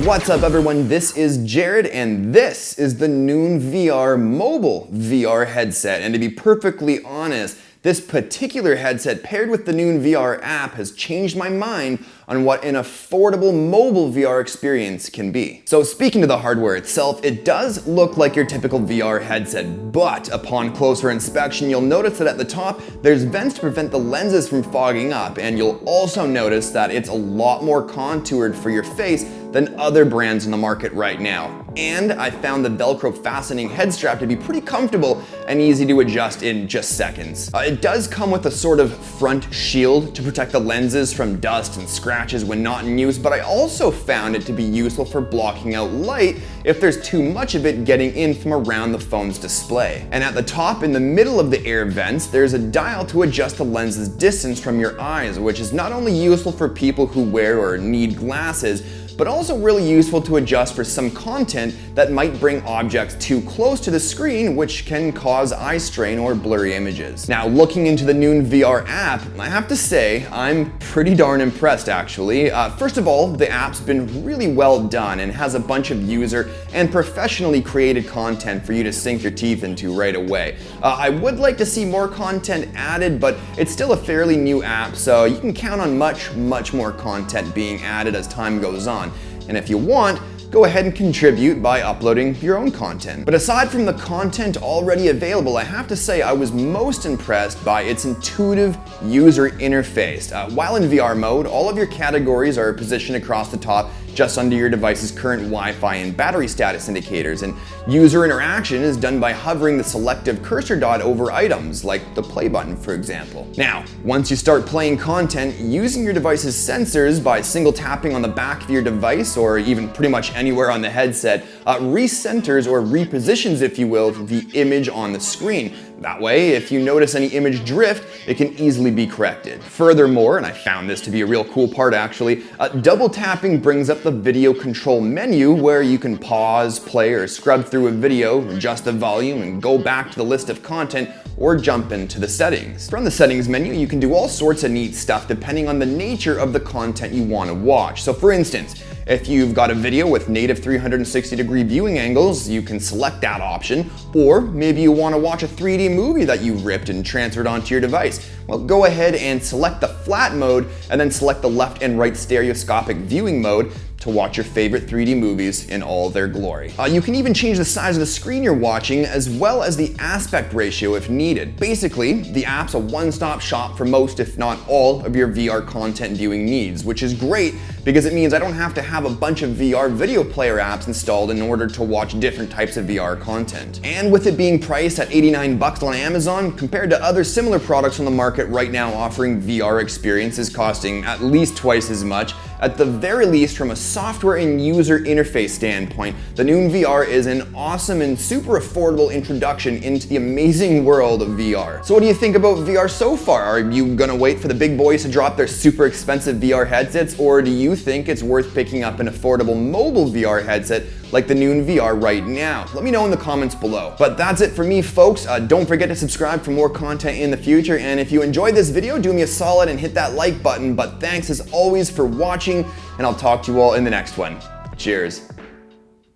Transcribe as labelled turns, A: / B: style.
A: What's up everyone, this is Jared and this is the Noon VR mobile VR headset. And to be perfectly honest, this particular headset paired with the Noon VR app has changed my mind on what an affordable mobile VR experience can be. So speaking to the hardware itself, it does look like your typical VR headset, but upon closer inspection, you'll notice that at the top, there's vents to prevent the lenses from fogging up, and you'll also notice that it's a lot more contoured for your face than other brands in the market right now. And I found the Velcro fastening head strap to be pretty comfortable and easy to adjust in just seconds. It does come with a sort of front shield to protect the lenses from dust and scratches when not in use, but I also found it to be useful for blocking out light if there's too much of it getting in from around the phone's display. And at the top, in the middle of the air vents, there's a dial to adjust the lens's distance from your eyes, which is not only useful for people who wear or need glasses, but also really useful to adjust for some content that might bring objects too close to the screen, which can cause eye strain or blurry images. Now, looking into the Noon VR app, I have to say, I'm pretty darn impressed actually. First of all, the app's been really well done and has a bunch of user and professionally created content for you to sink your teeth into right away. I would like to see more content added, but it's still a fairly new app, so you can count on much more content being added as time goes on. And if you want, go ahead and contribute by uploading your own content. But aside from the content already available, I have to say I was most impressed by its intuitive user interface. While in VR mode, all of your categories are positioned across the top just under your device's current Wi-Fi and battery status indicators, and user interaction is done by hovering the selective cursor dot over items, like the play button, for example. Now, once you start playing content, using your device's sensors by single tapping on the back of your device, or even pretty much anywhere on the headset, recenters or repositions, if you will, the image on the screen. That way, if you notice any image drift, it can easily be corrected. Furthermore, and I found this to be a real cool part actually, double tapping brings up the video control menu where you can pause, play, or scrub through a video, adjust the volume, and go back to the list of content or jump into the settings. From the settings menu, you can do all sorts of neat stuff depending on the nature of the content you want to watch. So for instance, if you've got a video with native 360-degree viewing angles, you can select that option. Or maybe you want to watch a 3D movie that you've ripped and transferred onto your device. Well, go ahead and select the flat mode and then select the left and right stereoscopic viewing mode to watch your favorite 3D movies in all their glory. You can even change the size of the screen you're watching as well as the aspect ratio if needed. Basically, the app's a one-stop shop for most, if not all, of your VR content viewing needs, which is great because it means I don't have to have a bunch of VR video player apps installed in order to watch different types of VR content. And with it being priced at $89 on Amazon, compared to other similar products on the market right now offering VR experiences costing at least twice as much, at the very least from a software and user interface standpoint, the Noon VR is an awesome and super affordable introduction into the amazing world of VR. So what do you think about VR so far? Are you gonna wait for the big boys to drop their super expensive VR headsets, or do you think it's worth picking up an affordable mobile VR headset like the Noon VR right now? Let me know in the comments below. But that's it for me, folks. Don't forget to subscribe for more content in the future, and if you enjoyed this video, do me a solid and hit that like button. But thanks as always for watching, and I'll talk to you all in the next one. Cheers.